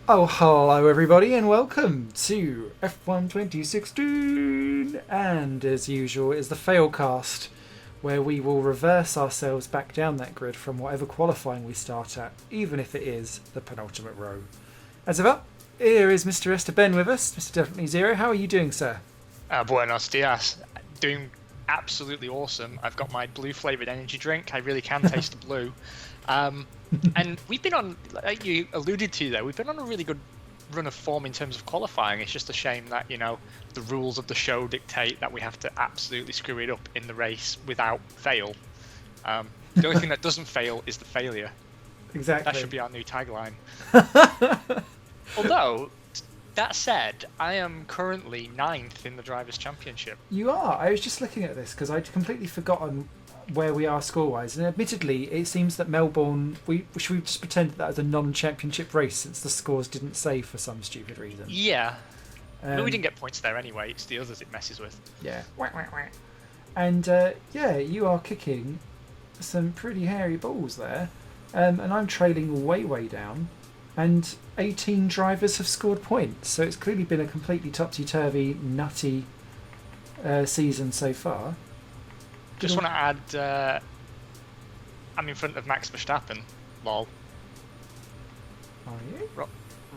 Oh, hello everybody, and welcome to F1 2016. And as usual, is the Failcast, where we will reverse ourselves back down that grid from whatever qualifying we start at, even if it is the penultimate row. As ever, here is Mr. Esteben with us, Mr. Definitely Zero. How are you doing, sir? Buenos dias. Doing absolutely awesome. I've got my blue flavored energy drink. I really can taste the blue. Um, and we've been on, like you alluded to there, we've been on a really good run of form in terms of qualifying. It's just a shame that, the rules of the show dictate that we have to absolutely screw it up in the race without fail. The only thing that doesn't fail is the failure. Exactly. That should be our new tagline. Although, that said, I am currently ninth in the Drivers' Championship. You are. I was just looking at this because I'd completely forgotten where we are score-wise, and admittedly, it seems that Melbourne. Should we just pretend that was a non-championship race since the scores didn't say for some stupid reason? Yeah. No, we didn't get points there anyway. It's the others it messes with. Yeah. And yeah, you are kicking some pretty hairy balls there, and I'm trailing way down. And 18 drivers have scored points, so it's clearly been a completely topsy-turvy, nutty season so far. Just want to add, I'm in front of Max Verstappen, lol. Are you?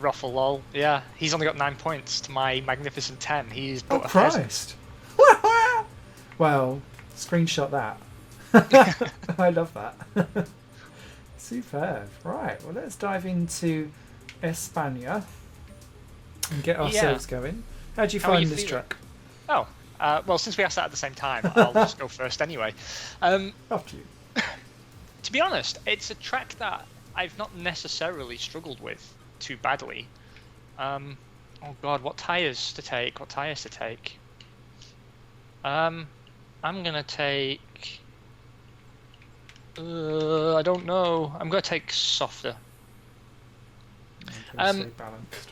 Ruffle, lol. Yeah, he's only got 9 points to my magnificent 10. He's Oh, but a Christ! Well, screenshot that. I love that. Superb. Right, well, let's dive into España and get ourselves going. How do you How are find you this feeling? track? Oh, well, since we asked that at the same time, I'll just go first anyway. After you. To be honest, it's a track that I've not necessarily struggled with too badly. Oh God, what tyres to take? I'm gonna take. I don't know. I'm gonna take softer. So balanced.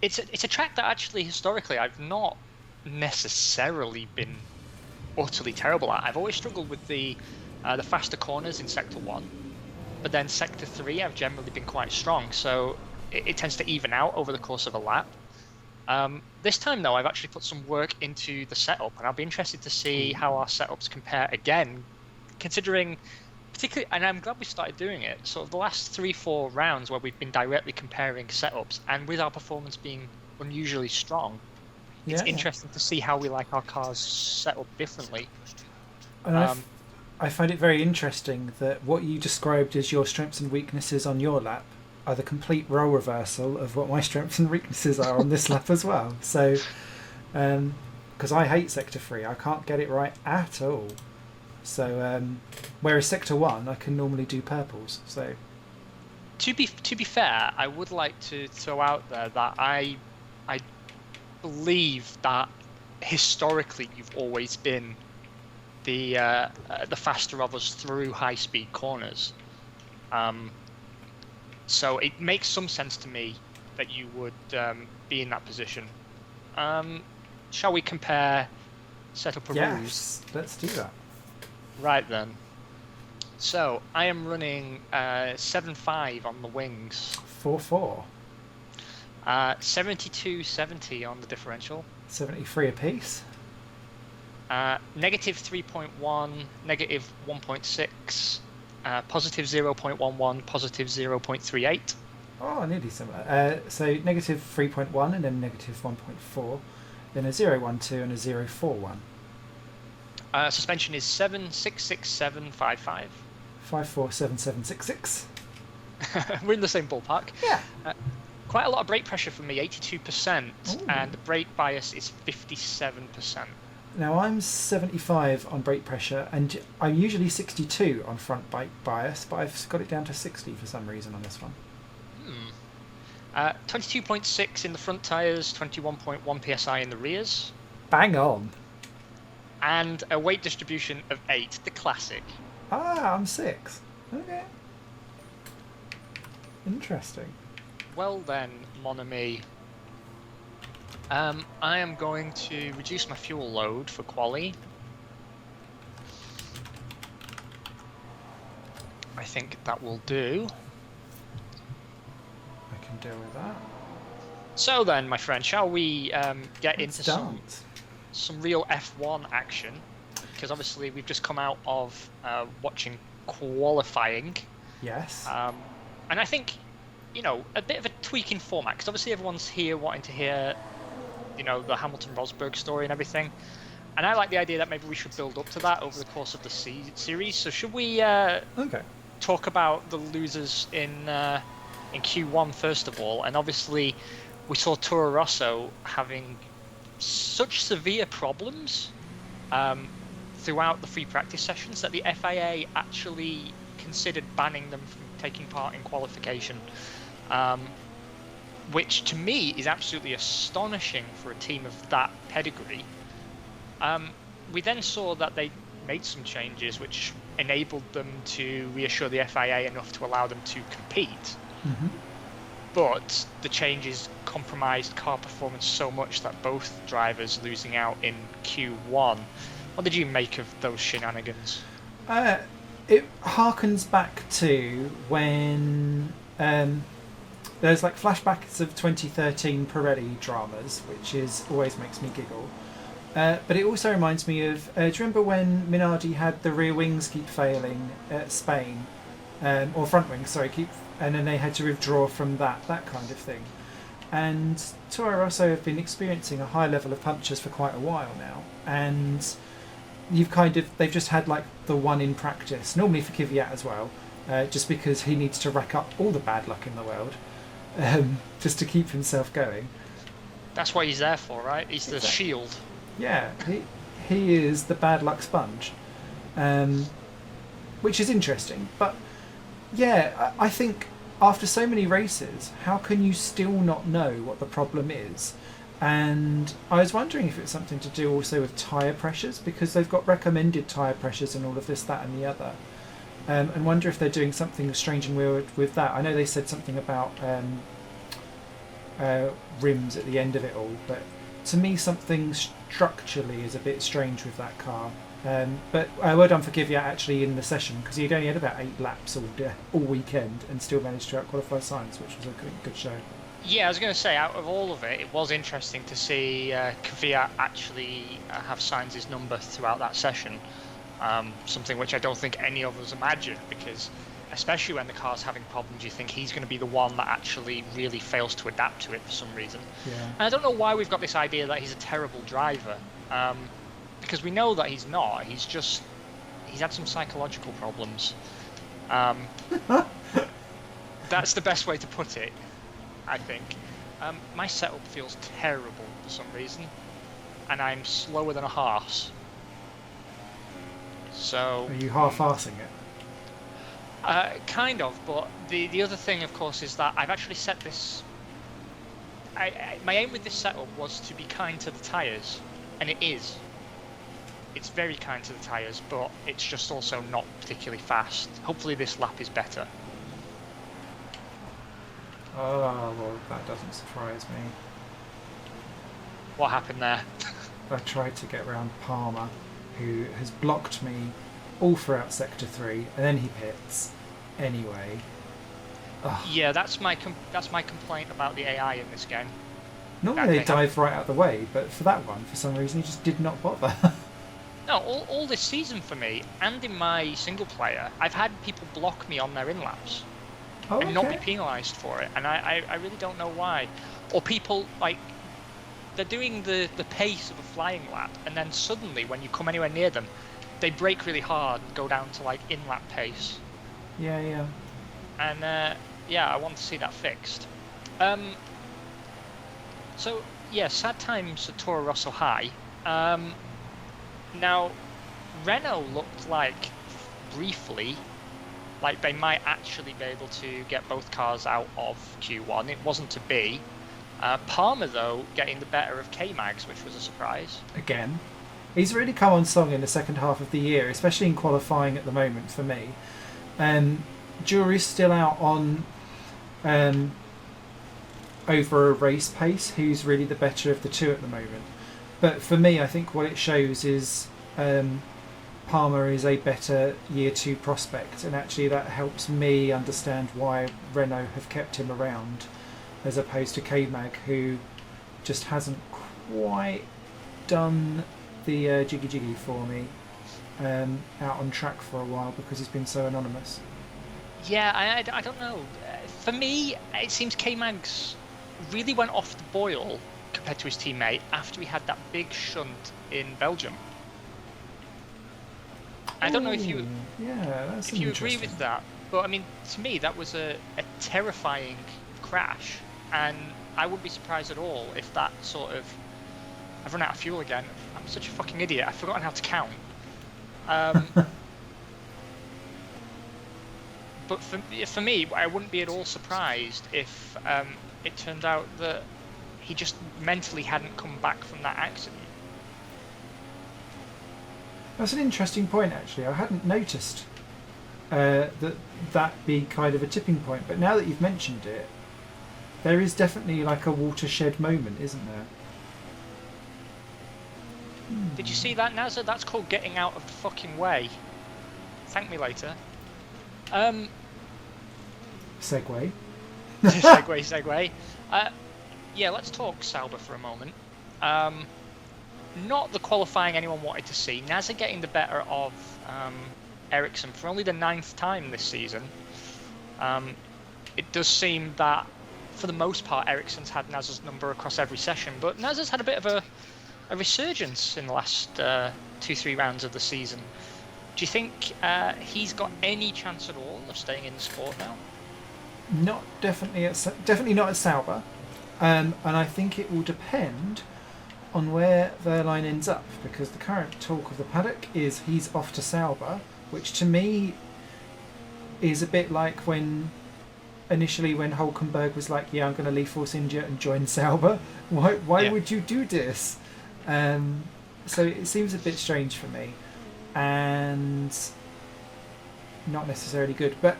It's a track that actually historically I've not necessarily been utterly terrible at. I've always struggled with the faster corners in Sector 1, but then Sector 3 I've generally been quite strong, so it tends to even out over the course of a lap. This time though, I've actually put some work into the setup, and I'll be interested to see how our setups compare again, considering particularly, and I'm glad we started doing it, sort of the last 3-4 rounds where we've been directly comparing setups, and with our performance being unusually strong, it's interesting to see how we like our cars set up differently. And I find it very interesting that what you described as your strengths and weaknesses on your lap are the complete role reversal of what my strengths and weaknesses are on this lap as well. So, because I hate Sector 3, I can't get it right at all. So, whereas Sector 1, I can normally do purples. So, to be fair, I would like to throw out there that I believe that historically you've always been the faster of us through high-speed corners. So it makes some sense to me that you would be in that position. Shall we compare setup rules? yes, let's do that. Right then. So I am running 7.5 on the wings. 4-4. 72.70 on the differential. 73 apiece. Negative 3.1, negative 1.6, positive 0.11, positive 0.38. Oh, nearly similar. So negative 3.1 and then negative 1.4, then a 0.12 and a 0.41. Suspension is 7.66755. 547766. We're in the same ballpark. Yeah. Quite a lot of brake pressure for me, 82%, Ooh. and the brake bias is 57%. Now I'm 75 on brake pressure, and I'm usually 62 on front brake bias, but I've got it down to 60 for some reason on this one. 22.6 in the front tyres, 21.1 psi in the rears, Bang on. and a weight distribution of 8, the classic. Ah, I'm 6. Okay. Interesting. Well then, mon ami, I am going to reduce my fuel load for Quali. I think that will do. I can deal with that. So then, my friend, shall we get Let's into dance. some real F1 action? Because obviously we've just come out of watching qualifying. Yes. And I think, a bit of a tweak in format, because obviously everyone's here wanting to hear, the Hamilton-Rosberg story and everything. And I like the idea that maybe we should build up to that over the course of the series. So should we talk about the losers in Q1 first of all? And obviously we saw Toro Rosso having such severe problems throughout the free practice sessions that the FIA actually considered banning them from taking part in qualification, which to me is absolutely astonishing for a team of that pedigree. We then saw that they made some changes which enabled them to reassure the FIA enough to allow them to compete. Mm-hmm. But the changes compromised car performance so much that both drivers losing out in Q1. What did you make of those shenanigans? It harkens back to when there's like flashbacks of 2013 Pirelli dramas, which always makes me giggle. But it also reminds me of, do you remember when Minardi had the rear wings keep failing at Spain? Or front wings, sorry, and then they had to withdraw from that kind of thing. And Toro Rosso have been experiencing a high level of punctures for quite a while now, and they've just had like the one in practice, normally for Kvyat as well, just because he needs to rack up all the bad luck in the world, just to keep himself going. That's what he's there for, right? He's the shield. Yeah, he is the bad luck sponge, which is interesting. But yeah, I think after so many races, how can you still not know what the problem is? And I was wondering if it's something to do also with tyre pressures, because they've got recommended tyre pressures and all of this, that and the other. And wonder if they're doing something strange and weird with that. I know they said something about rims at the end of it all, but to me something structurally is a bit strange with that car. But well done for Kvyat actually in the session, because he'd only had about 8 laps all weekend and still managed to out-qualify Sainz, which was a good show. Yeah, I was going to say, out of all of it, it was interesting to see Kvyat actually have Sainz's number throughout that session. Something which I don't think any of us imagined, because especially when the car's having problems, you think he's going to be the one that actually really fails to adapt to it for some reason. Yeah. And I don't know why we've got this idea that he's a terrible driver, because we know that he's not. He's had some psychological problems. That's the best way to put it, I think. My setup feels terrible for some reason, and I'm slower than a horse. So are you half-arsing it? Kind of, but the other thing, of course, is that I've actually set this. My aim with this setup was to be kind to the tyres, and it is. It's very kind to the tyres, but it's just also not particularly fast. Hopefully this lap is better. Oh, well, that doesn't surprise me. What happened there? I tried to get around Palmer, who has blocked me all throughout Sector 3, and then he pits anyway. Ugh. Yeah, that's my complaint about the AI in this game. Normally they dive right out of the way, but for that one, for some reason, he just did not bother. No, all this season for me, and in my single player, I've had people block me on their in-laps. And not be penalised for it, and I really don't know why. Or people, like, they're doing the pace of a flying lap, and then suddenly, when you come anywhere near them, they brake really hard and go down to, like, in-lap pace. Yeah. And, I want to see that fixed. So, yeah, sad times at Toro Rosso High. Now, Renault looked like, briefly, like they might actually be able to get both cars out of Q1. It wasn't to be. Palmer, though, getting the better of K-Mags, which was a surprise. Again. He's really come on strong in the second half of the year, especially in qualifying at the moment for me. Jury's still out on over a race pace, who's really the better of the two at the moment. But for me, I think what it shows is Palmer is a better year 2 prospect, and actually that helps me understand why Renault have kept him around. as opposed to K-Mag, who just hasn't quite done the jiggy jiggy for me out on track for a while because he's been so anonymous. Yeah, I don't know. For me, it seems K-Mags really went off the boil compared to his teammate after he had that big shunt in Belgium. I don't know if you agree with that, but I mean, to me, that was a terrifying crash, and I wouldn't be surprised at all if that sort of... I've run out of fuel again. I'm such a fucking idiot. I've forgotten how to count. But for me, I wouldn't be at all surprised if it turned out that he just mentally hadn't come back from that accident. That's an interesting point, actually. I hadn't noticed that be kind of a tipping point, but now that you've mentioned it, there is definitely like a watershed moment, isn't there? Did you see that, Nazza? That's called getting out of the fucking way. Thank me later. Segue. segue. Yeah, let's talk Sauber for a moment. Not the qualifying anyone wanted to see. Nazza getting the better of Ericsson for only the 9th time this season. It does seem that, for the most part, Ericsson's had Nazza's number across every session, but Nazza's had a bit of a resurgence in the last 2-3 rounds of the season. Do you think he's got any chance at all of staying in the sport now? Definitely not at Sauber, and I think it will depend on where Wehrlein ends up, because the current talk of the paddock is he's off to Sauber, which to me is a bit like when Hulkenberg was like, yeah, I'm going to leave Force India and join Sauber. Why would you do this? So it seems a bit strange for me, and not necessarily good. But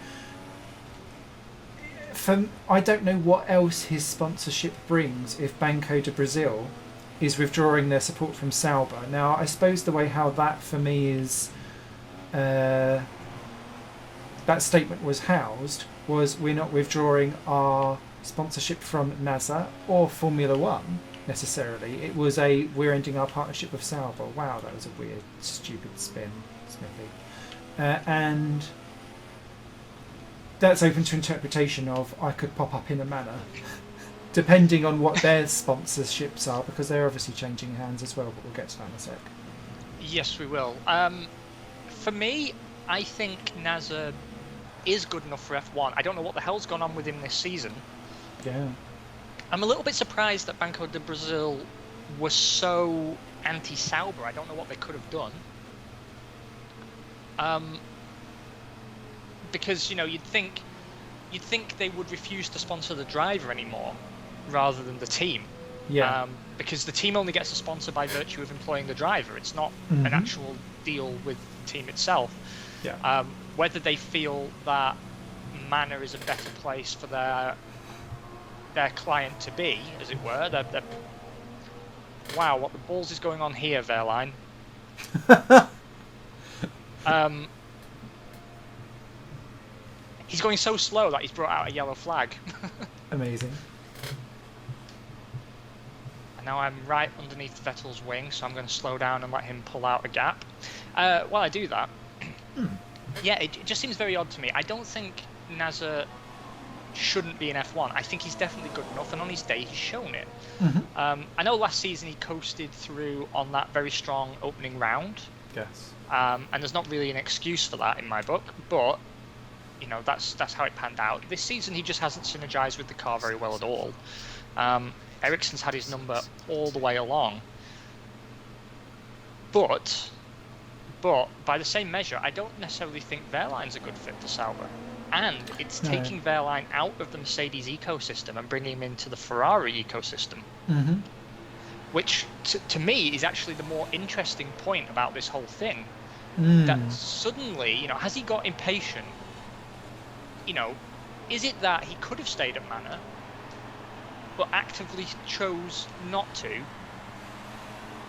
I don't know what else his sponsorship brings if Banco de Brazil is withdrawing their support from Sauber. Now, I suppose the way how that for me is that statement was housed was, we're not withdrawing our sponsorship from NASA or Formula One necessarily. It was we're ending our partnership with Sauber. Wow, that was a weird, stupid spin, Smithy. And that's open to interpretation of I could pop up in a manner, depending on what their sponsorships are, because they're obviously changing hands as well, but we'll get to that in a sec. Yes, we will. For me, I think Nazza is good enough for F1. I don't know what the hell's gone on with him this season. Yeah. I'm a little bit surprised that Banco de Brazil was so anti-Sauber. I don't know what they could have done. Because, you know, you'd think they would refuse to sponsor the driver anymore rather than the team. Yeah. Because the team only gets a sponsor by virtue of employing the driver. It's not an actual deal with the team itself. Yeah. Whether they feel that Manor is a better place for their client to be, as it were. Wow, what the balls is going on here, Wehrlein? He's going so slow that he's brought out a yellow flag. Amazing. And now I'm right underneath Vettel's wing, so I'm going to slow down and let him pull out a gap. While I do that, yeah, it just seems very odd to me. I don't think Nazza shouldn't be in F1. I think he's definitely good enough, and on his day he's shown it. I know last season he coasted through on that very strong opening round. Yes. And there's not really an excuse for that in my book, but you know, that's how it panned out. This season he just hasn't synergized with the car very well at all. Ericsson's had his number all the way along. But by the same measure, I don't necessarily think Wehrlein's a good fit for Sauber. And it's taking Wehrlein out of the Mercedes ecosystem and bringing him into the Ferrari ecosystem. Which, to me, is actually the more interesting point about this whole thing. That suddenly, you know, has he got impatient? You know, is it that he could have stayed at Manor, but actively chose not to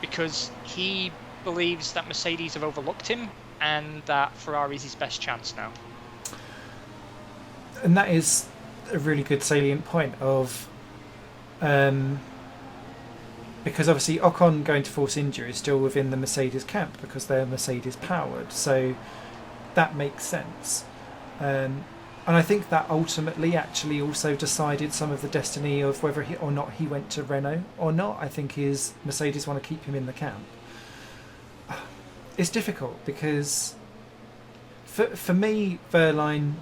because he believes that Mercedes have overlooked him and that Ferrari's his best chance now? And that is a really good salient point of Because obviously Ocon going to Force India is still within the Mercedes camp because they're Mercedes powered, so that makes sense. And I think that ultimately actually also decided some of the destiny of whether he or not he went to Renault or not. I think is Mercedes want to keep him in the camp. It's difficult because for me, Verline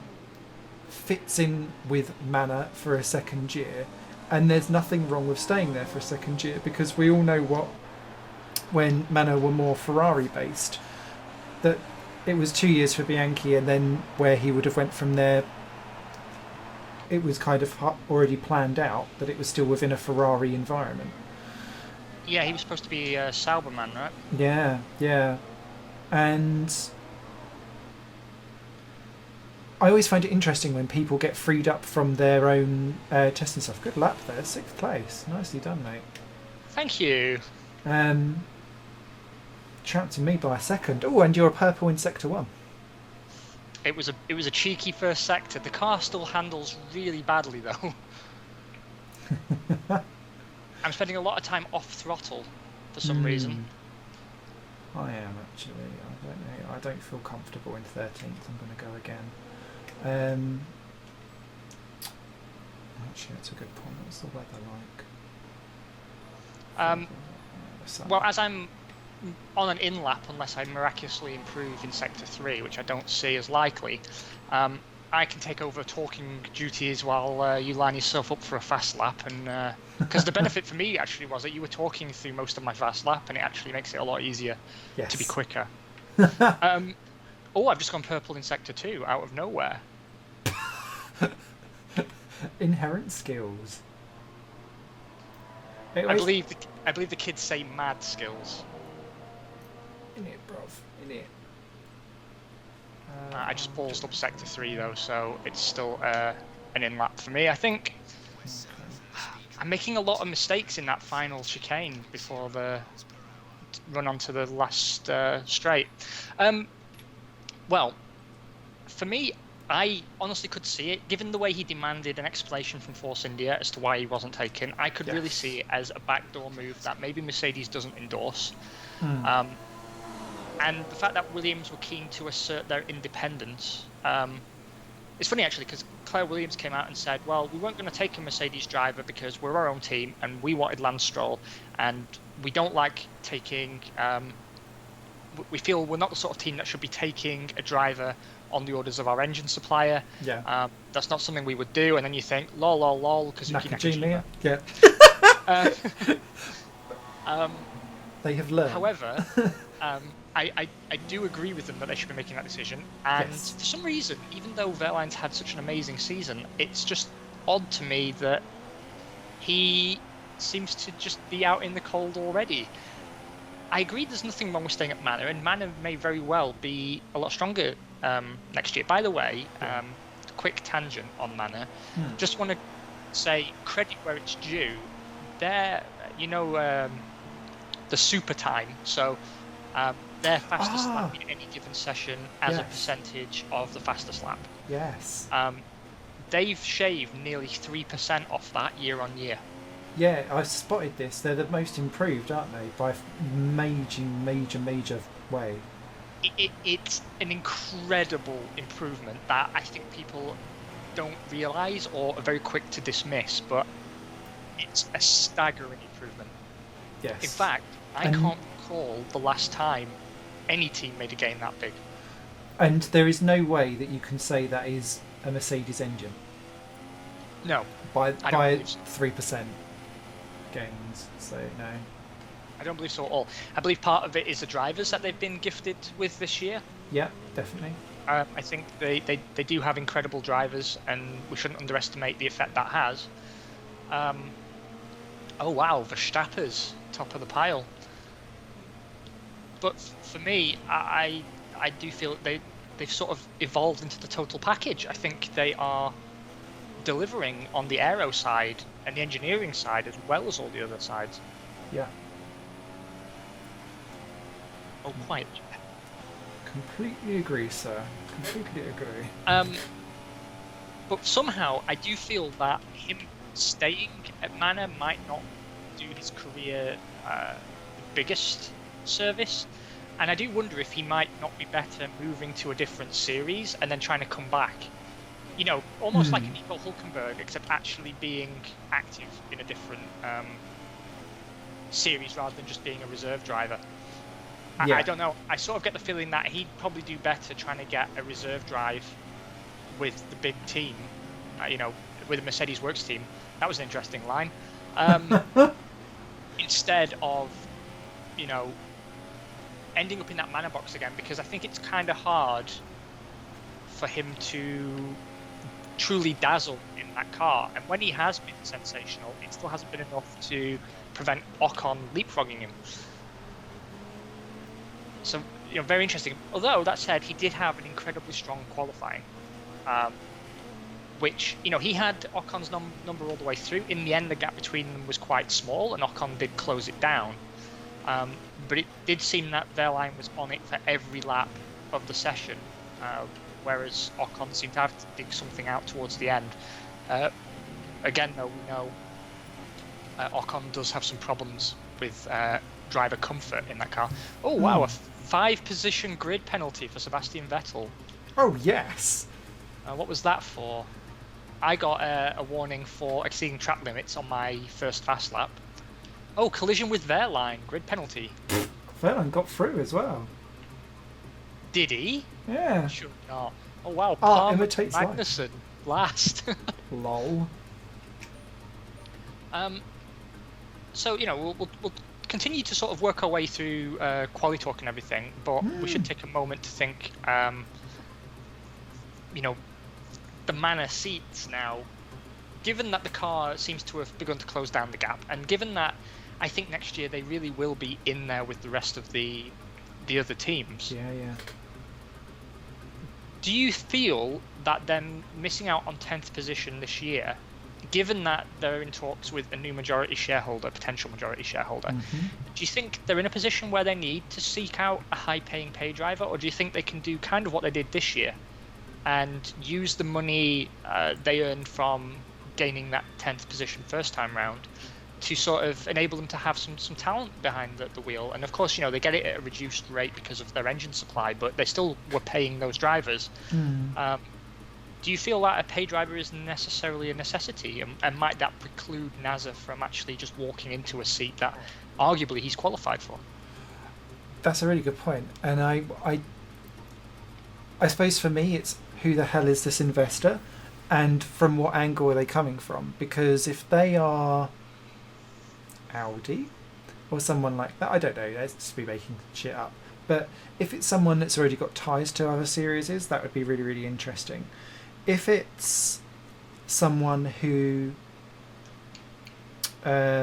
fits in with Manor for a second year, and there's nothing wrong with staying there for a second year because we all know when Manor were more Ferrari based, that it was 2 years for Bianchi, and then where he would have went from there, it was kind of already planned out that it was still within a Ferrari environment. Yeah, he was supposed to be a Sauberman, right? Yeah. And I always find it interesting when people get freed up from their own testing stuff. Good lap there, 6th place. Nicely done, mate. Thank you. Trapped me by a second. Oh, and you're a purple in Sector 1. It was a cheeky first sector. The car still handles really badly though. I'm spending a lot of time off throttle for some reason. I am actually. I don't know. I don't feel comfortable in 13th. I'm going to go again. Actually, that's a good point. What's the weather like? Well, as I'm on an in-lap, unless I miraculously improve in Sector 3, which I don't see as likely, I can take over talking duties while you line yourself up for a fast lap. And because the benefit for me actually was that you were talking through most of my fast lap, and it actually makes it a lot easier to be quicker. I've just gone purple in Sector 2 out of nowhere. Inherent skills. I believe the kids say mad skills. In it, bruv. In it. I just ballsed up Sector 3 though, so it's still an in-lap for me. I think I'm making a lot of mistakes in that final chicane before the run onto the last straight. Well, for me, I honestly could see it. Given the way he demanded an explanation from Force India as to why he wasn't taken, I could really see it as a backdoor move that maybe Mercedes doesn't endorse. And the fact that Williams were keen to assert their independence. It's funny actually because Claire Williams came out and said, well, we weren't going to take a Mercedes driver because we're our own team and we wanted Lance Stroll, and we don't like taking... we feel we're not the sort of team that should be taking a driver on the orders of our engine supplier. That's not something we would do. And then you think, lol, because Nakajima. Yeah. They have learned. However, I do agree with them that they should be making that decision. And for some reason, even though Verline's had such an amazing season, it's just odd to me that he seems to just be out in the cold already. I agree there's nothing wrong with staying at Manor, and Manor may very well be a lot stronger next year. By the way, quick tangent on Manor. Just want to say credit where it's due. They're, the super time. So their fastest lap in any given session as a percentage of the fastest lap. Yes. They've shaved nearly 3% off that year on year. Yeah, I spotted this. They're the most improved, aren't they? By major way. It's an incredible improvement that I think people don't realise or are very quick to dismiss, but it's a staggering improvement. Yes. In fact, I can't recall the last time any team made a gain that big. And there is no way that you can say that is a Mercedes engine. No. By 3% gains, so no. I don't believe so at all. I believe part of it is the drivers that they've been gifted with this year. Yeah, definitely. I think they do have incredible drivers, and we shouldn't underestimate the effect that has. Oh wow, Verstappen's top of the pile. But for me, I do feel that they've sort of evolved into the total package. I think they are delivering on the aero side and the engineering side as well as all the other sides. Yeah. Oh, quite. Completely agree, sir. Completely agree. But somehow I do feel that him staying at Manor might not do his career the biggest service. And I do wonder if he might not be better moving to a different series and then trying to come back. You know, almost like a Nico Hulkenberg, except actually being active in a different series rather than just being a reserve driver. Yeah. I don't know. I sort of get the feeling that he'd probably do better trying to get a reserve drive with the big team, you know, with the Mercedes Works team. That was an interesting line. Instead of, you know, ending up in that Manor box again, because I think it's kind of hard for him to truly dazzle in that car. And when he has been sensational, it still hasn't been enough to prevent Ocon leapfrogging him. So, you know, very interesting. Although, that said, he did have an incredibly strong qualifying, which, you know, he had Ocon's number all the way through. In the end, the gap between them was quite small, and Ocon did close it down. But it did seem that Wehrlein was on it for every lap of the session, whereas Ocon seemed to have to dig something out towards the end. Again, though, we know Ocon does have some problems with driver comfort in that car. Oh, wow, a 5-position grid penalty for Sebastian Vettel. Oh, yes. What was that for? I got a warning for exceeding track limits on my first fast lap. Oh, collision with Wehrlein, grid penalty. Wehrlein got through as well. Did he? Yeah. Should not. Oh, wow. Palmer imitates Magnussen, last. Lol. So, you know, we'll continue to sort of work our way through quali talk and everything, but we should take a moment to think, you know, the Manor seats now, given that the car seems to have begun to close down the gap, and given that I think next year they really will be in there with the rest of the other teams. Yeah. Do you feel that them missing out on 10th position this year, given that they're in talks with a new potential majority shareholder, do you think they're in a position where they need to seek out a high-paying pay driver, or do you think they can do kind of what they did this year and use the money they earned from gaining that 10th position first time round to sort of enable them to have some talent behind the wheel? And of course, you know, they get it at a reduced rate because of their engine supply, but they still were paying those drivers. Do you feel that a pay driver is necessarily a necessity, and might that preclude Nasser from actually just walking into a seat that arguably he's qualified for? That's a really good point. And I suppose for me it's, who the hell is this investor, and from what angle are they coming from? Because if they are Audi or someone like that, I don't know, let's just be making shit up, but if it's someone that's already got ties to other series, that would be really, really interesting. If it's someone who like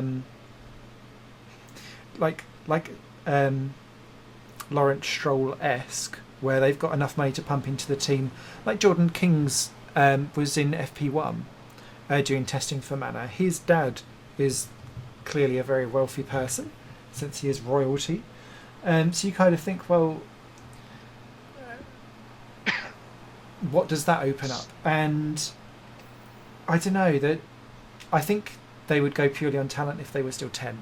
Lawrence Stroll-esque, where they've got enough money to pump into the team, like Jordan King's was in FP1 doing testing for Manor. His dad is clearly a very wealthy person, since he is royalty. So you kind of think, well, what does that open up? And I don't know, that I think they would go purely on talent if they were still 10th.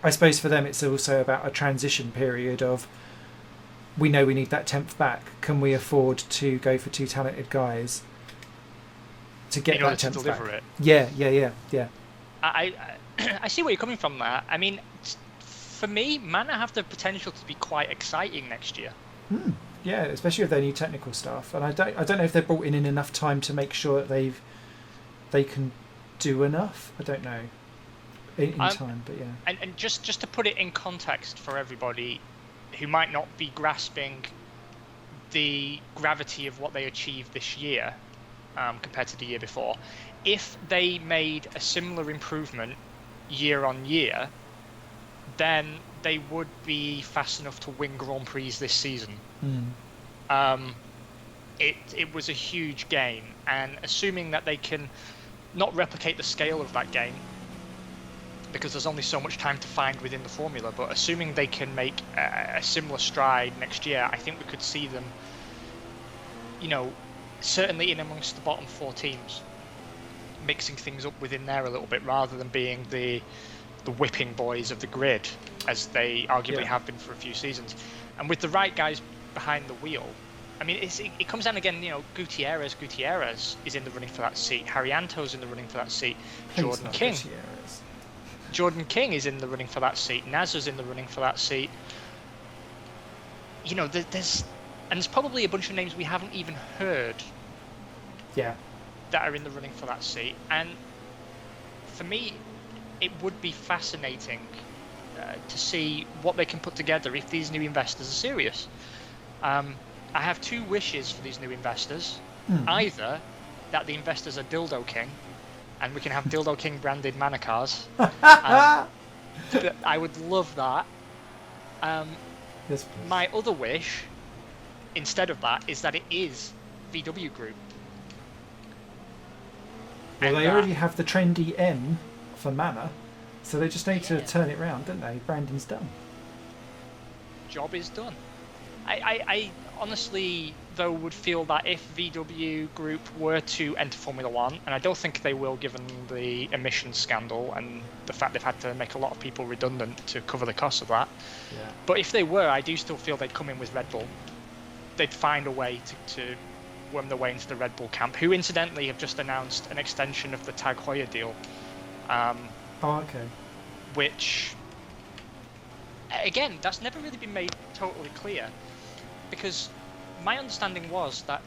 I suppose for them it's also about a transition period of, we know we need that 10th back. Can we afford to go for 2 talented guys to get that 10th back? It. Yeah. I see where you're coming from there. I mean, for me, Manor have the potential to be quite exciting next year. Yeah, especially with their new technical staff. And I don't know if they're brought in enough time to make sure that they can do enough. I don't know in time, but yeah. And just to put it in context for everybody who might not be grasping the gravity of what they achieved this year compared to the year before, if they made a similar improvement year on year, then they would be fast enough to win Grand Prix this season. It was a huge gain, and assuming that they can not replicate the scale of that game, because there's only so much time to find within the formula, but assuming they can make a similar stride next year, I think we could see them, you know, certainly in amongst the bottom 4 teams, mixing things up within there a little bit rather than being the whipping boys of the grid as they arguably have been for a few seasons. And with the right guys behind the wheel, I mean, it comes down again, Gutierrez is in the running for that seat. Haryanto's in the running for that seat. Jordan King is in the running for that seat. Nazar's in the running for that seat. There's probably a bunch of names we haven't even heard. Yeah. That are in the running for that seat. And for me, it would be fascinating to see what they can put together if these new investors are serious. I have 2 wishes for these new investors. Either that the investors are Dildo King, and we can have Dildo King branded manor cars. I would love that. Yes, my other wish, instead of that, is that it is VW Group. Well, they already have the trendy M for manor, so they just need to turn it round, don't they? Branding's done. Job is done. I honestly, though, would feel that if VW Group were to enter Formula One, and I don't think they will given the emissions scandal and the fact they've had to make a lot of people redundant to cover the cost of that. Yeah. But if they were, I do still feel they'd come in with Red Bull. They'd find a way to worm their way into the Red Bull camp, who incidentally have just announced an extension of the Tag Heuer deal. Okay. Which, again, that's never really been made totally clear, because my understanding was that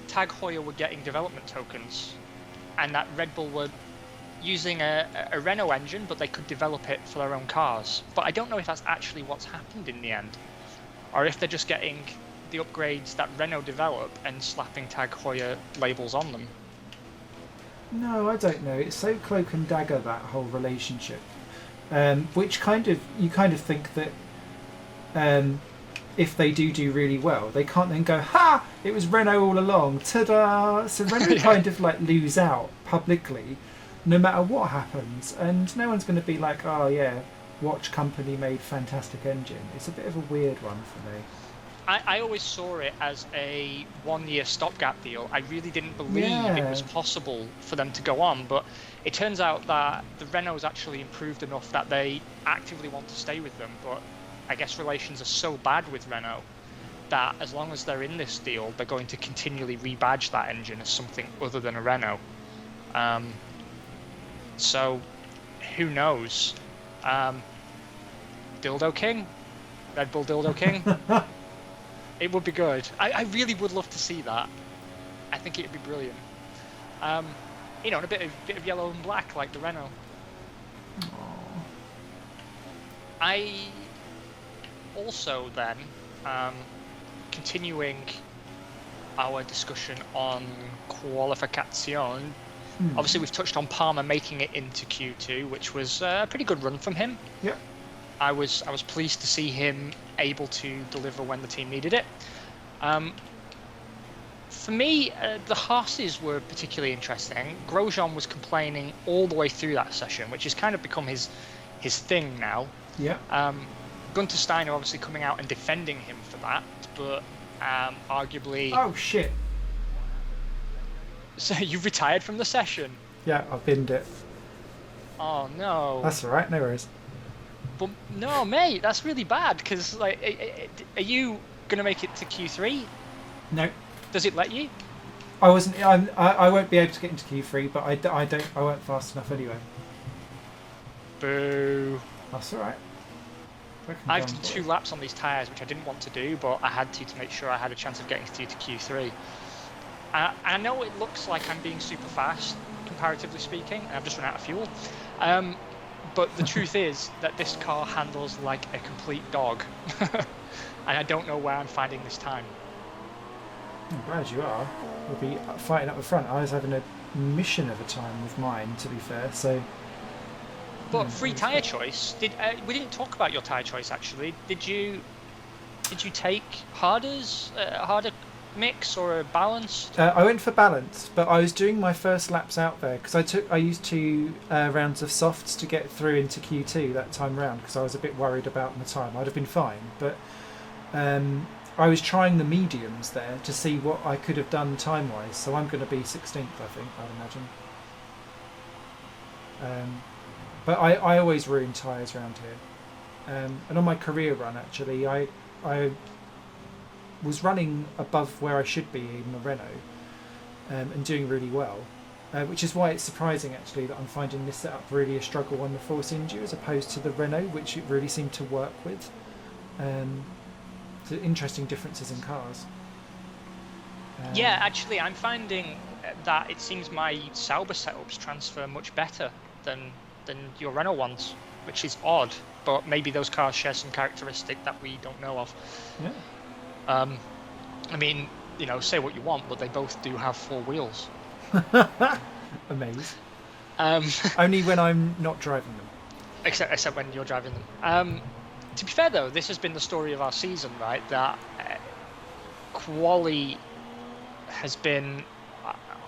Tag Heuer were getting development tokens and that Red Bull were using a Renault engine, but they could develop it for their own cars. But I don't know if that's actually what's happened in the end, or if they're just getting the upgrades that Renault develop and slapping Tag Heuer labels on them. No, I don't know. It's so cloak and dagger, that whole relationship. Which you kind of think that if they do really well, they can't then go, ha! It was Renault all along. Ta-da! So Renault kind of like lose out publicly, no matter what happens, and no one's going to be like, oh yeah, watch company made fantastic engine. It's a bit of a weird one for me. I always saw it as a 1-year stopgap deal. I really didn't believe it was possible for them to go on, but it turns out that the Renault's actually improved enough that they actively want to stay with them. But I guess relations are so bad with Renault that as long as they're in this deal, they're going to continually rebadge that engine as something other than a Renault. So who knows? Dildo King? Red Bull Dildo King? It would be good. I really would love to see that. I think it'd be brilliant. And a bit of yellow and black like the Renault. Aww. I also then, continuing our discussion on qualification, obviously we've touched on Palmer making it into Q2, which was a pretty good run from him. Yep. I was pleased to see him able to deliver when the team needed it. For me, the Haas's were particularly interesting. Grosjean was complaining all the way through that session, which has kind of become his thing now. Yeah. Gunter Steiner obviously coming out and defending him for that, but arguably... Oh, shit. So you've retired from the session? Yeah, I've binned it. Oh, no. That's all right, no worries. But no, mate, that's really bad, because are you going to make it to Q3? No. Does it let you? I wasn't. I won't be able to get into Q3, but I weren't fast enough anyway. Boo. That's all right. I've done 2 laps on these tyres, which I didn't want to do, but I had to make sure I had a chance of getting through to Q3. I know it looks like I'm being super fast, comparatively speaking, and I've just run out of fuel. But the truth is that this car handles like a complete dog. And I don't know where I'm finding this time. I'm glad you are. We'll be fighting up the front. I was having a mission of a time with mine, to be fair, so... But free tyre choice, we didn't talk about your tyre choice actually. Did you take harder mix or a balanced? I went for balanced, but I was doing my first laps out there because I used 2 rounds of softs to get through into Q2 that time round because I was a bit worried about my time. I'd have been fine, but I was trying the mediums there to see what I could have done time-wise. So I'm going to be 16th, I think, I'd imagine. But I always ruin tyres around here. And on my career run, actually, I was running above where I should be in the Renault, and doing really well. Which is why it's surprising, actually, that I'm finding this setup really a struggle on the Force India as opposed to the Renault, which it really seemed to work with. So interesting differences in cars. Yeah, actually, I'm finding that it seems my Sauber setups transfer much better than your Renault ones, which is odd, but maybe those cars share some characteristic that we don't know of. Yeah. I mean, say what you want, but they both do have 4 wheels. Amazed. Only when I'm not driving them. Except when you're driving them. To be fair, though, this has been the story of our season, right? That Quali has been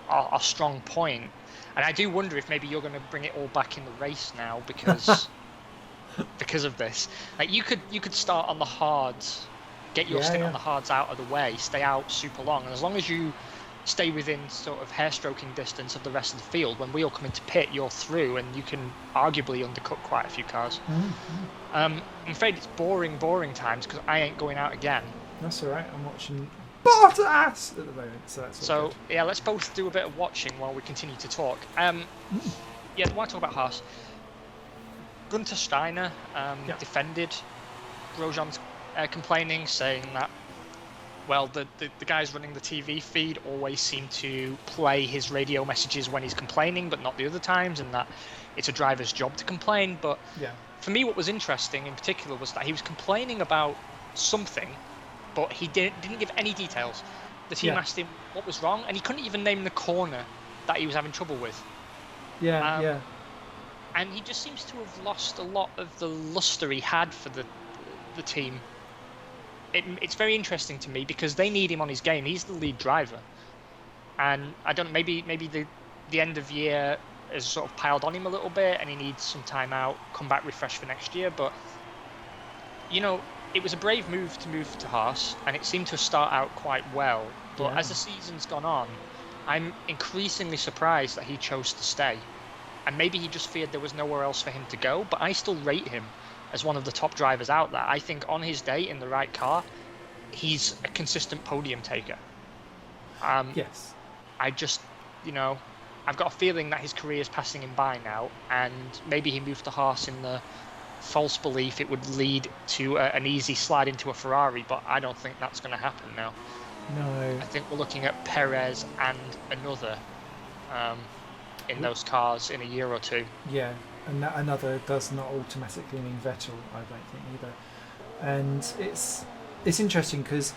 our strong point, and I do wonder if maybe you're going to bring it all back in the race now because of this. Like you could start on the hards, get your stint on the hards out of the way, stay out super long, and as long as you stay within sort of hair stroking distance of the rest of the field, when we all come into pit, you're through, and you can arguably undercut quite a few cars. I'm afraid it's boring times because I ain't going out again. That's all right. I'm watching Bottas at the moment, so that's all good. Yeah, let's both do a bit of watching while we continue to talk. Yeah, I want to talk about Haas. Gunter Steiner defended Grosjean's complaining, saying that, well, the guys running the TV feed always seem to play his radio messages when he's complaining, but not the other times, and that it's a driver's job to complain. But for me, what was interesting in particular was that he was complaining about something, but he didn't give any details. The team asked him what was wrong, and he couldn't even name the corner that he was having trouble with. And he just seems to have lost a lot of the luster he had for the team. It's very interesting to me because they need him on his game. He's the lead driver, and I don't know. Maybe the end of year has sort of piled on him a little bit, and he needs some time out, come back refreshed for next year. But it was a brave move to Haas, and it seemed to start out quite well. But as the season's gone on, I'm increasingly surprised that he chose to stay, and maybe he just feared there was nowhere else for him to go. But I still rate him as one of the top drivers out there. I think on his day in the right car, he's a consistent podium taker. Yes. I just, I've got a feeling that his career is passing him by now, and maybe he moved to Haas in the false belief it would lead to an easy slide into a Ferrari, but I don't think that's going to happen now. No. I think we're looking at Perez and another in those cars in a year or two. Yeah. And that another does not automatically mean Vettel, I don't think either. And it's interesting because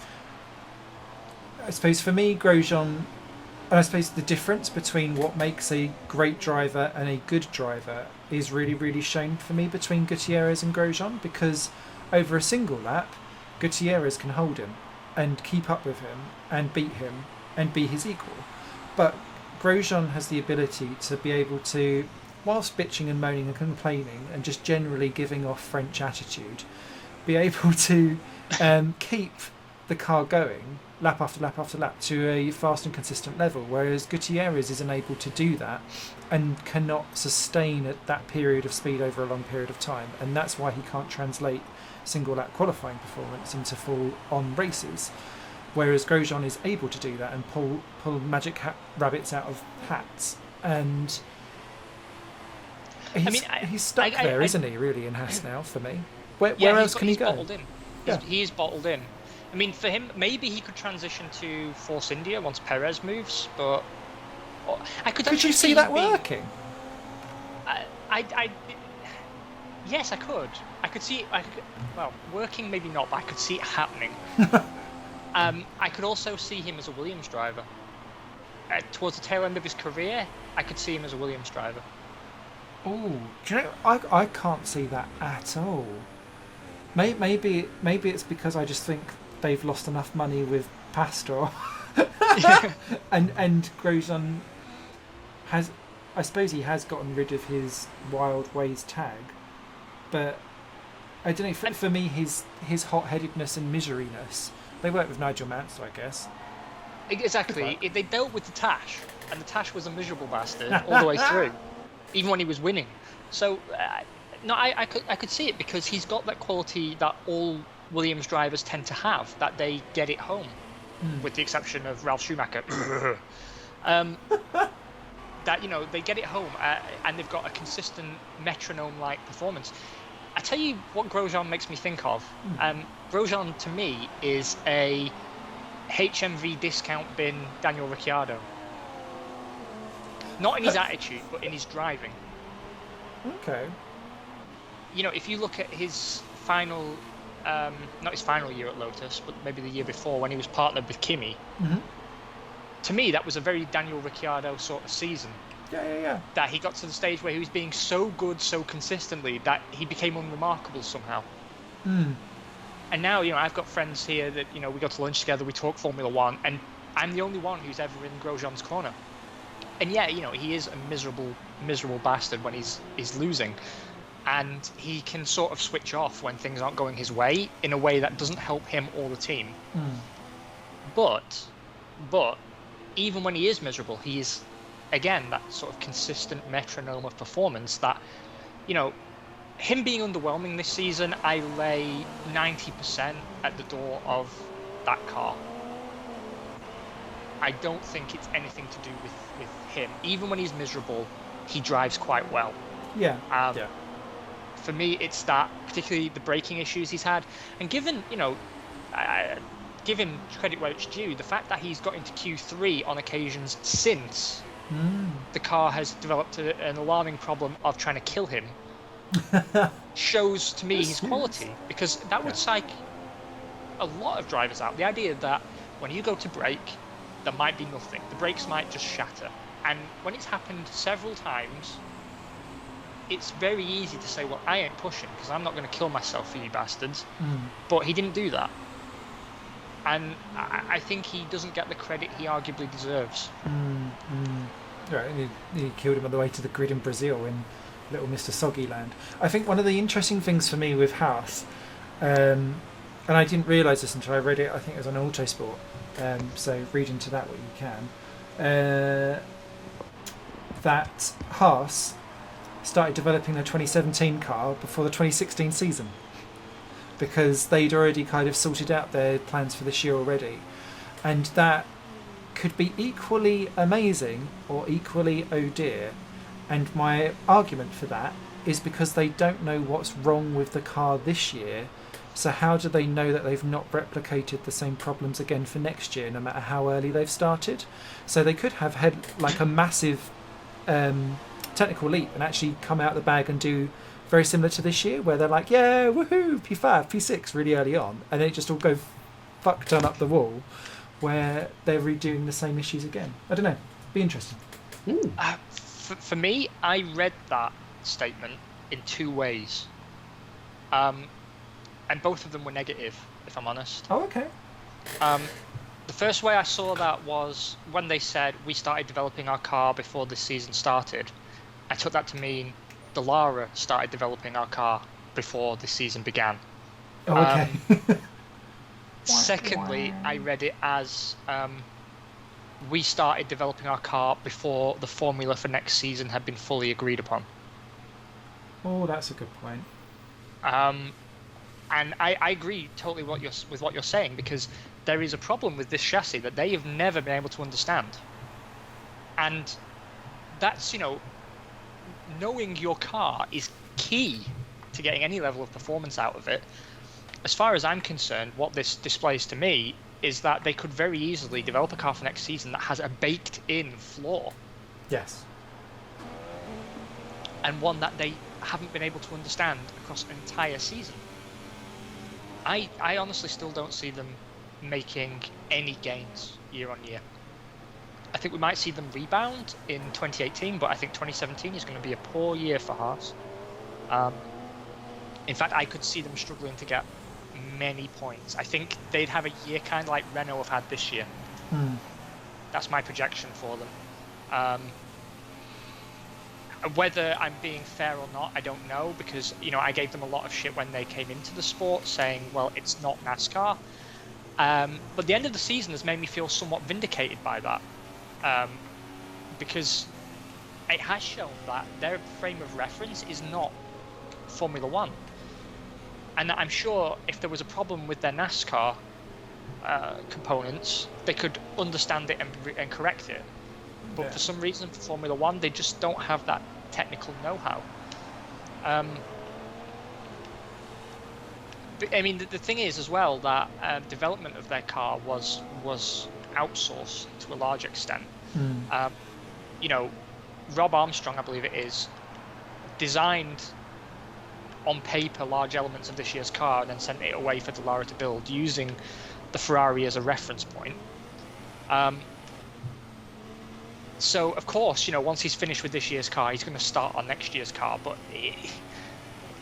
I suppose for me, Grosjean, and I suppose the difference between what makes a great driver and a good driver is really, really shown for me between Gutierrez and Grosjean, because over a single lap, Gutierrez can hold him and keep up with him and beat him and be his equal. But Grosjean has the ability to be able to, whilst bitching and moaning and complaining and just generally giving off French attitude, be able to keep the car going lap after lap after lap to a fast and consistent level, whereas Gutierrez isn't able to do that and cannot sustain at that period of speed over a long period of time, and that's why he can't translate single lap qualifying performance into full on races, whereas Grosjean is able to do that and pull magic rabbits out of hats. And he's stuck there, isn't he, really, in Haas now, for me? Where else can he go? Bottled in. He is bottled in. I mean, for him, maybe he could transition to Force India once Perez moves, but Could you see that working? Yes, I could. I could see it. Well, working maybe not, but I could see it happening. I could also see him as a Williams driver. Towards the tail end of his career, I could see him as a Williams driver. Oh, do you know? I can't see that at all. Maybe it's because I just think they've lost enough money with Pastor, and Grosjean has. I suppose he has gotten rid of his Wild Ways tag, but I don't know. For me, his hot-headedness and miseriness They worked with Nigel Mansell, I guess. Exactly. They dealt with the Tash, and the Tash was a miserable bastard all the way through, even when he was winning. So, no, I could see it because he's got that quality that all Williams drivers tend to have, that they get it home, with the exception of Ralf Schumacher. That, you know, they get it home and they've got a consistent metronome-like performance. I tell you what Grosjean makes me think of. Grosjean, to me, is a HMV discount bin Daniel Ricciardo. Not in his attitude, but in his driving. Okay. You know, if you look at his final, not his final year at Lotus, but maybe the year before when he was partnered with Kimi, to me that was a very Daniel Ricciardo sort of season. Yeah. That he got to the stage where he was being so good so consistently that he became unremarkable somehow. And now, you know, I've got friends here that, you know, we go to lunch together, we talk Formula One, and I'm the only one who's ever in Grosjean's corner. And yeah, you know, he is a miserable bastard when he's losing. And he can sort of switch off when things aren't going his way in a way that doesn't help him or the team. But even when he is miserable, he is, again, that sort of consistent metronome of performance that, you know, him being underwhelming this season, I lay 90% at the door of that car. I don't think it's anything to do with him. Even when he's miserable, he drives quite well. Yeah. For me, it's that, particularly the braking issues he's had. And given, you know, I give him credit where it's due, the fact that he's got into Q3 on occasions since the car has developed an alarming problem of trying to kill him shows to me his quality, because that would psych a lot of drivers out. The idea that when you go to brake, there might be nothing. The brakes might just shatter. And when it's happened several times, it's very easy to say, well, I ain't pushing because I'm not going to kill myself for you bastards. But he didn't do that. And I think he doesn't get the credit he arguably deserves. Right, and he killed him on the way to the grid in Brazil in little Mr. Soggy Land. I think one of the interesting things for me with Haas, and I didn't realise this until I read it, I think it was on Autosport, so read into that what you can, that Haas started developing their 2017 car before the 2016 season, because they'd already kind of sorted out their plans for this year already, and that could be equally amazing or equally oh dear. And my argument for that is because they don't know what's wrong with the car this year, so how do they know that they've not replicated the same problems again for next year, no matter how early they've started? So they could have had like a massive technical leap and actually come out of the bag and do very similar to this year, where they're like, yeah, woohoo, P5, P6 really early on, and then it just all go fucked on up the wall, where they're redoing the same issues again. I don't know. Be interesting. For me, I read that statement in two ways. And both of them were negative, if I'm honest. Oh, okay. The first way I saw that was when they said we started developing our car before this season started. I took that to mean the Lara started developing our car before this season began. Oh, okay. Secondly, I read it as we started developing our car before the formula for next season had been fully agreed upon. Oh, that's a good point. And I agree totally with what you're saying, because there is a problem with this chassis that they have never been able to understand. And that's, you know, knowing your car is key to getting any level of performance out of it. As far as I'm concerned, what this displays to me is that they could very easily develop a car for next season that has a baked-in flaw. Yes. And one that they haven't been able to understand across an entire season. I honestly still don't see them making any gains year on year. I think we might see them rebound in 2018, but I think 2017 is going to be a poor year for Haas. In fact, I could see them struggling to get many points. I think they'd have a year kind of like Renault have had this year. That's my projection for them. Whether I'm being fair or not, I don't know, because, you know, I gave them a lot of shit when they came into the sport, saying, well, it's not NASCAR. But the end of the season has made me feel somewhat vindicated by that, because it has shown that their frame of reference is not Formula One. And I'm sure if there was a problem with their NASCAR components, they could understand it and correct it. But for some reason, for Formula One, they just don't have that technical know-how. I mean, the thing is as well that development of their car was outsourced to a large extent. You know, Rob Armstrong, I believe it is, designed on paper large elements of this year's car and then sent it away for Dallara to build using the Ferrari as a reference point. So of course, you know, once he's finished with this year's car, he's going to start on next year's car, but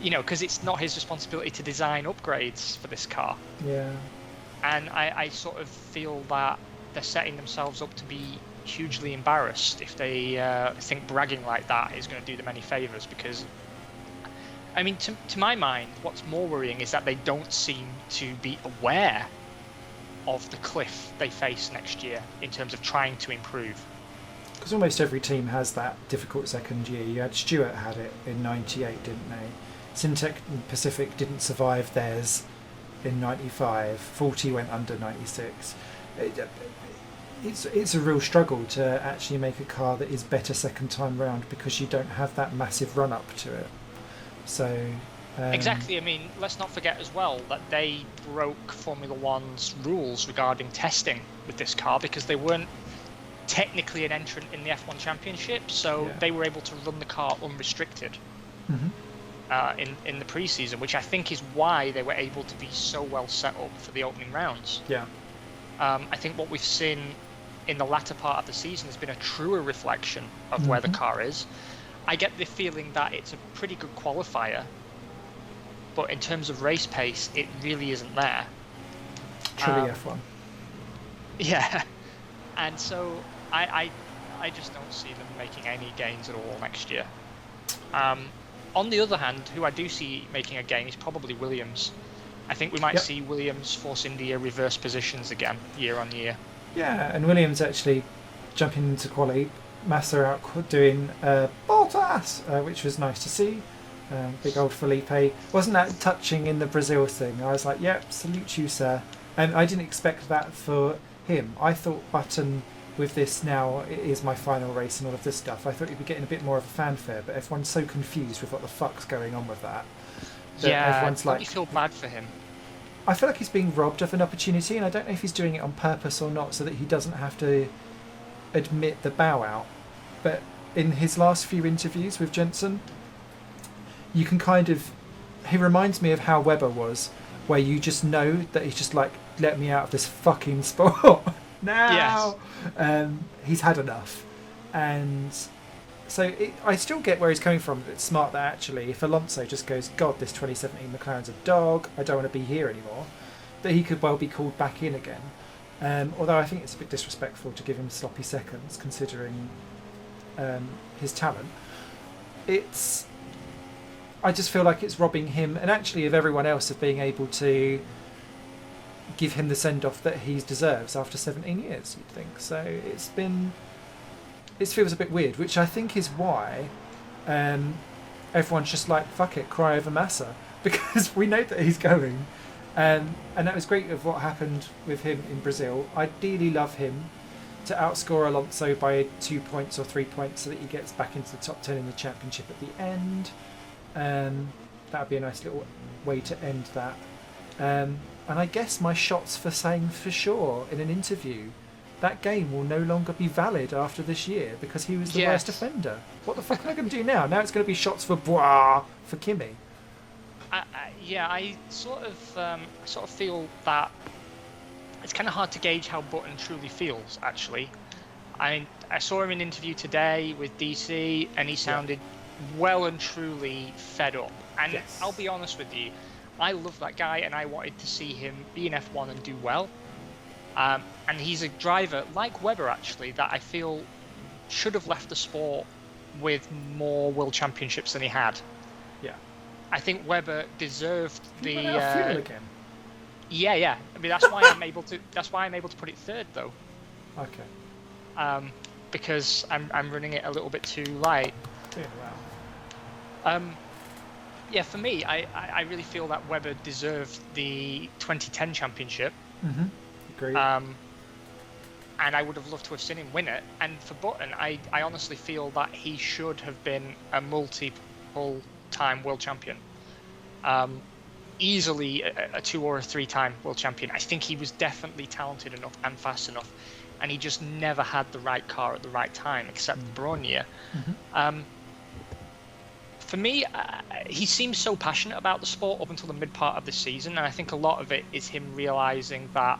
you know, because it's not his responsibility to design upgrades for this car. Yeah. And I sort of feel that they're setting themselves up to be hugely embarrassed if they think bragging like that is going to do them any favours, because I mean, to my mind, what's more worrying is that they don't seem to be aware of the cliff they face next year in terms of trying to improve. Because almost every team has that difficult second year. You had Stewart had it in '98, didn't they? Syntec and Pacific didn't survive theirs in '95. 40 went under '96. It's a real struggle to actually make a car that is better second time round because you don't have that massive run up to it. So exactly. I mean, let's not forget as well that they broke Formula One's rules regarding testing with this car because they weren't technically an entrant in the F1 Championship, so they were able to run the car unrestricted in the pre-season, which I think is why they were able to be so well set up for the opening rounds. Yeah. I think what we've seen in the latter part of the season has been a truer reflection of where the car is. I get the feeling that it's a pretty good qualifier, but in terms of race pace, it really isn't there. Truly F1. Yeah, and so I just don't see them making any gains at all next year. On the other hand, who I do see making a gain is probably Williams. I think we might see Williams Force India reverse positions again year on year. Yeah, and Williams actually jumping into Quali, Massa out doing Bottas, which was nice to see. Big old Felipe. Wasn't that touching in the Brazil thing? I was like, yep, salute you, sir. And I didn't expect that for him. I thought Button, with this now, it is my final race and all of this stuff, I thought he'd be getting a bit more of a fanfare, but everyone's so confused with what the fuck's going on with that. Everyone's like, you feel bad for him. I feel like he's being robbed of an opportunity, and I don't know if he's doing it on purpose or not, so that he doesn't have to admit the bow out. But in his last few interviews with Jensen, you can kind of... He reminds me of how Webber was, where you just know that he's just like, let me out of this fucking sport now. Yes. He's had enough. And so I still get where he's coming from. It's smart that actually, if Alonso just goes, God, this 2017 McLaren's a dog, I don't want to be here anymore, that he could well be called back in again. Although I think it's a bit disrespectful to give him sloppy seconds, considering his talent. I just feel like it's robbing him, and actually of everyone else, of being able to give him the send-off that he deserves after 17 years, you'd think. So it feels a bit weird, which I think is why everyone's just like, fuck it, cry over Massa, because we know that he's going. And that was great of what happened with him in Brazil. Ideally love him to outscore Alonso by 2 points or 3 points so that he gets back into the top 10 in the championship at the end. That would be a nice little way to end that. And I guess my shots for saying for sure in an interview that game will no longer be valid after this year because he was the worst offender. What the fuck am I going to do now? Now it's going to be shots for Bois for Kimi. I sort of feel that it's kind of hard to gauge how Button truly feels. Actually, I saw him in an interview today with DC, and he sounded well and truly fed up. And I'll be honest with you, I love that guy, and I wanted to see him be in F1 and do well. And he's a driver like Webber, actually, that I feel should have left the sport with more world championships than he had. Yeah. I think Webber deserved the. Fuel again. Yeah. I mean, that's why I'm able to. That's why I'm able to put it third, though. Okay. Because I'm running it a little bit too light. Yeah, wow. Yeah, for me, I really feel that Webber deserved the 2010 championship. Mm-hmm. Agreed. And I would have loved to have seen him win it. And for Button, I honestly feel that he should have been a multiple-time world champion. Easily a 2 or a 3-time world champion. I think he was definitely talented enough and fast enough. And he just never had the right car at the right time, except the Braun year. Mm-hmm. For me, he seems so passionate about the sport up until the mid part of the season, and I think a lot of it is him realising that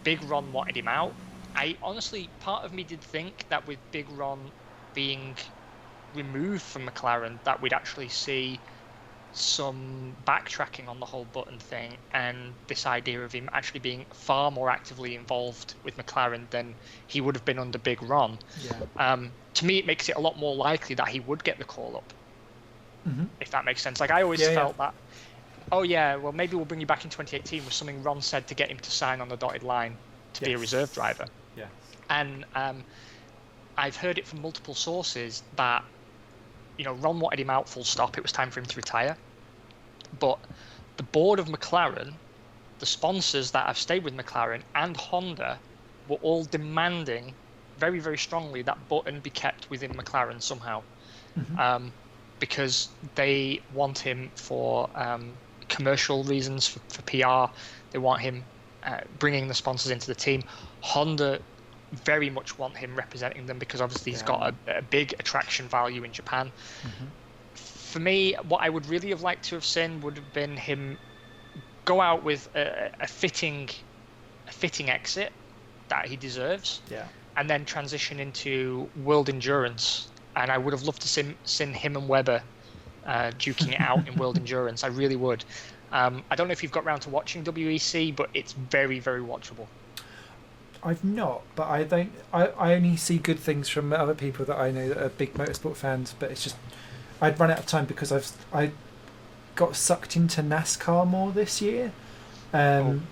Big Ron wanted him out. I honestly, part of me did think that with Big Ron being removed from McLaren, that we'd actually see some backtracking on the whole Button thing, and this idea of him actually being far more actively involved with McLaren than he would have been under Big Ron. Yeah. To me, it makes it a lot more likely that he would get the call up. Mm-hmm. If that makes sense. Like, I always felt that, oh yeah, well, maybe we'll bring you back in 2018 was something Ron said to get him to sign on the dotted line to be a reserve driver. Yeah. And I've heard it from multiple sources that, Ron wanted him out full stop. It was time for him to retire. But the board of McLaren, the sponsors that have stayed with McLaren, and Honda were all demanding very, very strongly that Button be kept within McLaren somehow. Mm-hmm. Because they want him for commercial reasons, for PR. They want him bringing the sponsors into the team. Honda very much want him representing them because obviously he's got a big attraction value in Japan. Mm-hmm. For me, what I would really have liked to have seen would have been him go out with a fitting exit that he deserves, and then transition into World Endurance. And I would have loved to seen him and Webber duking it out in World Endurance. I really would. I don't know if you've got round to watching WEC, but it's very, very watchable. I've not, but I only see good things from other people that I know that are big motorsport fans. But it's just I'd run out of time because I got sucked into NASCAR more this year,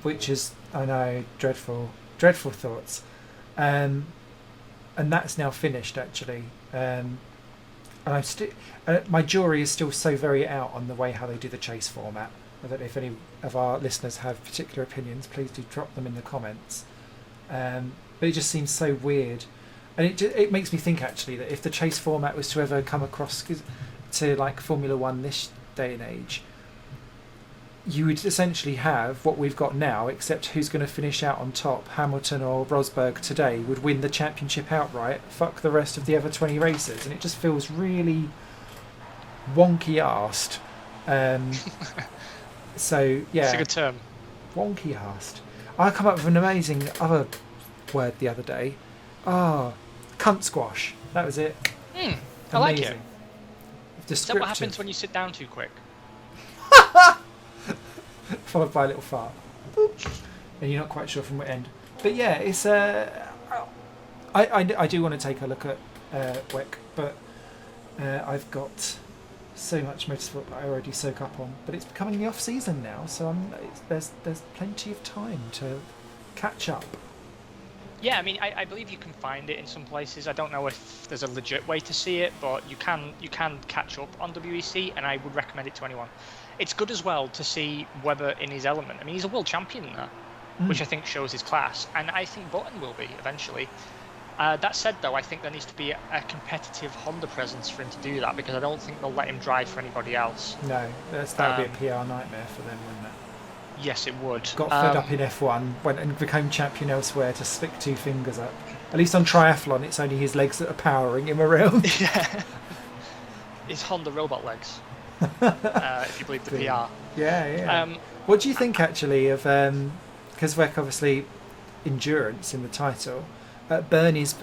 which is, I know, dreadful thoughts. And that's now finished actually. And I'm still, my jury is still so very out on the way how they do the chase format. I don't know if any of our listeners have particular opinions. Please do drop them in the comments. But it just seems so weird, and it makes me think actually that if the chase format was to ever come across to like Formula One this day and age, you would essentially have what we've got now, except who's going to finish out on top, Hamilton or Rosberg today, would win the championship outright, fuck the rest of the other 20 races, and it just feels really wonky-arsed. So, yeah. It's a good term. Wonky-arsed. I come up with an amazing other word the other day. Cunt squash. That was it. I like it. Is that what happens when you sit down too quick? Followed by a little fart. Boop. And you're not quite sure from what end. But yeah, it's I do want to take a look at WEC, but I've got so much motorsport that I already soak up on. But it's becoming the off season now, so there's plenty of time to catch up. Yeah, I mean, I believe you can find it in some places. I don't know if there's a legit way to see it, but you can catch up on WEC, and I would recommend it to anyone. It's good as well to see Webber in his element. I mean, he's a world champion now, which I think shows his class, and I think Button will be eventually. That said, though, I think there needs to be a competitive Honda presence for him to do that, because I don't think they'll let him drive for anybody else. No, that would be a PR nightmare for them, wouldn't it? Yes, it would. Got fed up in F1, went and became champion elsewhere to stick two fingers up. At least on triathlon, it's only his legs that are powering him around. Yeah. His Honda robot legs, if you believe the PR. Yeah. What do you think, actually, of... because we're obviously endurance in the title... Bernie's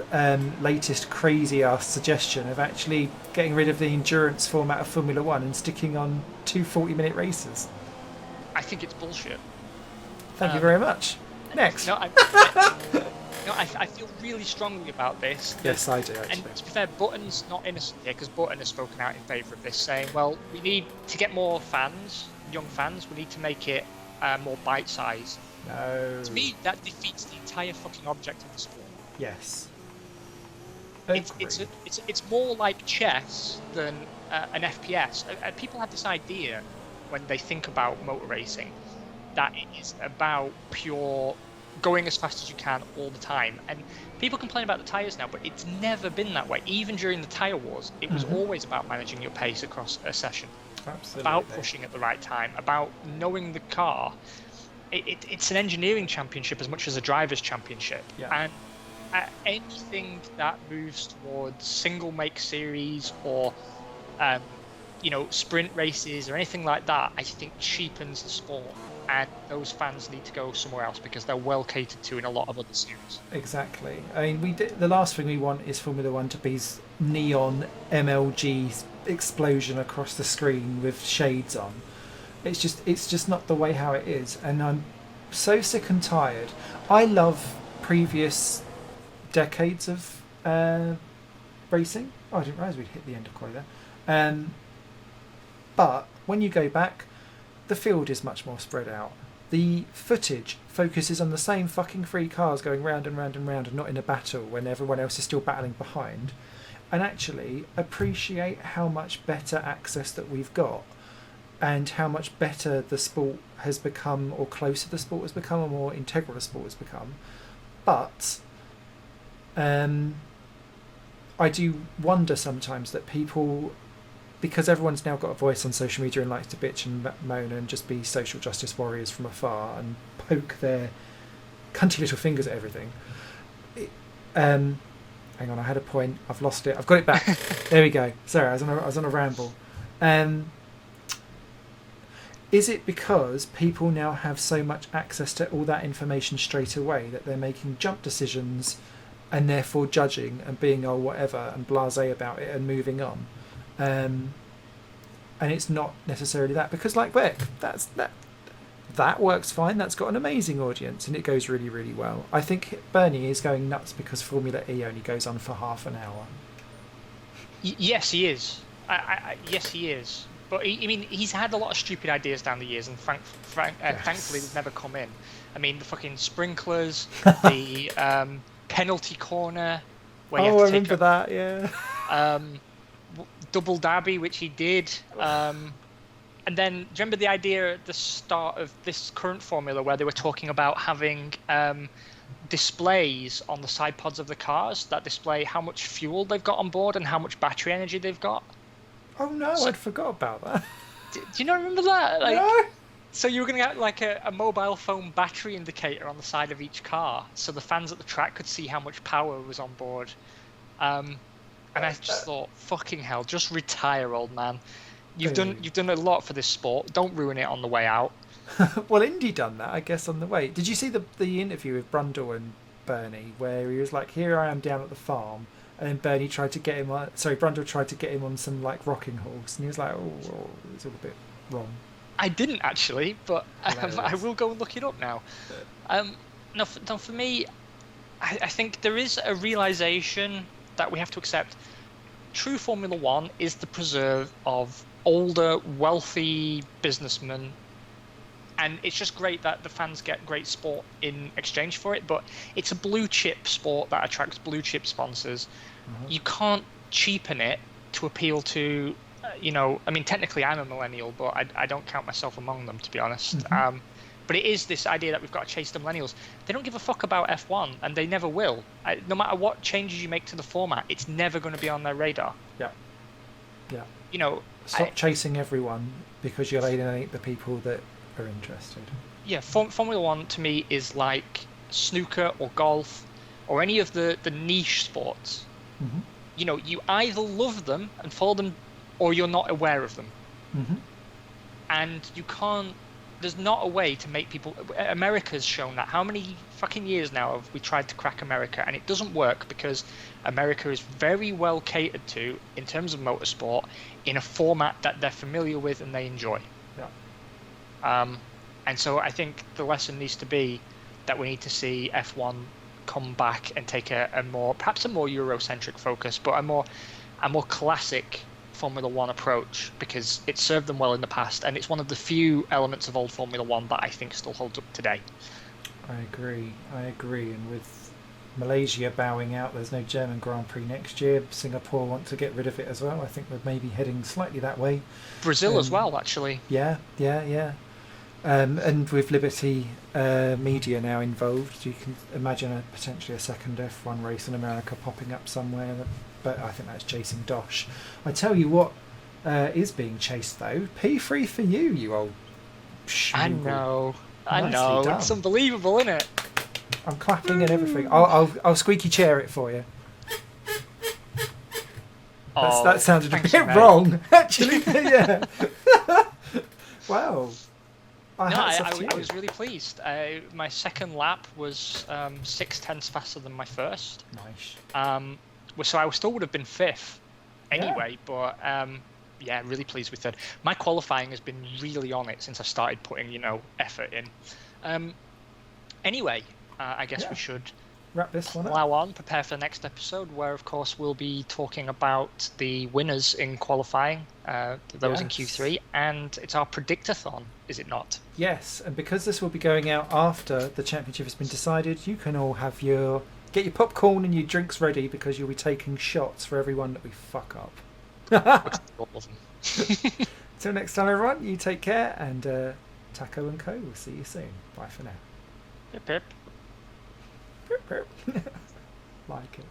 latest crazy-ass suggestion of actually getting rid of the endurance format of Formula One and sticking on 2 40-minute races. I think it's bullshit. Thank you very much. Next. No, I feel really strongly about this. Yes, I do, actually. And to be fair, Button's not innocent here, because Button has spoken out in favour of this, saying, well, we need to get more fans, young fans, we need to make it more bite-sized. No. To me, that defeats the entire fucking object of the sport. Yes. It's more like chess than an FPS. People have this idea when they think about motor racing that it is about pure going as fast as you can all the time. And people complain about the tyres now, but it's never been that way. Even during the tyre wars, it was always about managing your pace across a session. Absolutely. About pushing at the right time, about knowing the car. It's an engineering championship as much as a driver's championship. Yeah. And anything that moves towards single make series or sprint races or anything like that, I think cheapens the sport, and those fans need to go somewhere else because they're well catered to in a lot of other series. Exactly. I mean, the last thing we want is Formula One to be neon MLG explosion across the screen with shades on. It's just not the way how it is, and I'm so sick and tired. I love previous decades of racing. Oh, I didn't realise we'd hit the end of Quali there. But when you go back, the field is much more spread out. The footage focuses on the same fucking three cars going round and round and round and not in a battle when everyone else is still battling behind. And actually appreciate how much better access that we've got and how much better the sport has become, or closer the sport has become, or more integral the sport has become. But I do wonder sometimes that people, because everyone's now got a voice on social media and likes to bitch and moan and just be social justice warriors from afar and poke their cunty little fingers at everything. Hang on, I had a point. I've lost it. I've got it back. There we go. Sorry, I was on a ramble. Is it because people now have so much access to all that information straight away that they're making jump decisions and therefore judging and being whatever and blasé about it and moving on? And it's not necessarily that, because like Beck, that works fine. That's got an amazing audience and it goes really, really well. I think Bernie is going nuts because Formula E only goes on for half an hour. Yes, he is. Yes, he is. But he's had a lot of stupid ideas down the years, and thankfully they've never come in. I mean, the fucking sprinklers, the penalty corner. Where you have to remember that. Yeah. Double dabby, which he did. And then, do you remember the idea at the start of this current formula where they were talking about having displays on the side pods of the cars that display how much fuel they've got on board and how much battery energy they've got? Oh no, I'd forgot about that. Do you not remember that? No. So you were going to get like a mobile phone battery indicator on the side of each car, so the fans at the track could see how much power was on board. And I just thought, fucking hell, just retire, old man. You've done a lot for this sport. Don't ruin it on the way out. Well, Indy done that, I guess, on the way. Did you see the interview with Brundle and Bernie, where he was like, "Here I am down at the farm," and then Bernie tried to get him on. Sorry, Brundle tried to get him on some like rocking horse, and he was like, "Oh, it's all a bit wrong." I didn't actually, but I will go and look it up now. No, for me, I think there is a realization that we have to accept. True Formula One is the preserve of older, wealthy businessmen, and it's just great that the fans get great sport in exchange for it, but it's a blue chip sport that attracts blue chip sponsors. You can't cheapen it to appeal to, technically I'm a millennial, but I don't count myself among them, to be honest. But it is this idea that we've got to chase the millennials. They don't give a fuck about F1, and they never will. No matter what changes you make to the format, it's never going to be on their radar. Yeah. Stop chasing everyone because you'll alienate the people that are interested. Yeah, Formula One to me is like snooker or golf or any of the niche sports. You either love them and follow them, or you're not aware of them. And you can't. There's not a way to make people. America's shown that. How many fucking years now have we tried to crack America, and it doesn't work because America is very well catered to in terms of motorsport in a format that they're familiar with and they enjoy. And so I think the lesson needs to be that we need to see F1 come back and take perhaps a more Eurocentric focus, but a more classic Formula One approach because it served them well in the past, and it's one of the few elements of old Formula One that I think still holds up today. I agree. And with Malaysia bowing out, there's no German Grand Prix next year. Singapore want to get rid of it as well. I think we're maybe heading slightly that way. Brazil as well, actually. Yeah. And with Liberty Media now involved, you can imagine potentially a second F1 race in America popping up somewhere. But I think that's chasing Dosh. I tell you what is being chased, though. P3 for you old schmoogle. I know. Done. It's unbelievable, isn't it? I'm clapping and everything. I'll squeaky chair it for you. That sounded a bit wrong, actually. Yeah. Wow. I was really pleased. My second lap was 6/10 faster than my first. Nice. So I still would have been fifth anyway, but really pleased with that. My qualifying has been really on it since I started putting, effort in. Anyway, I guess we should wrap this one up. Plow on, prepare for the next episode, where of course we'll be talking about the winners in qualifying, those in Q3, and it's our predictathon, is it not? Yes, and because this will be going out after the championship has been decided, you can all get your popcorn and your drinks ready because you'll be taking shots for everyone that we fuck up. Till next time, everyone, you take care, and Taco and Co. will see you soon. Bye for now. Pip pip. Pip pip. Like it.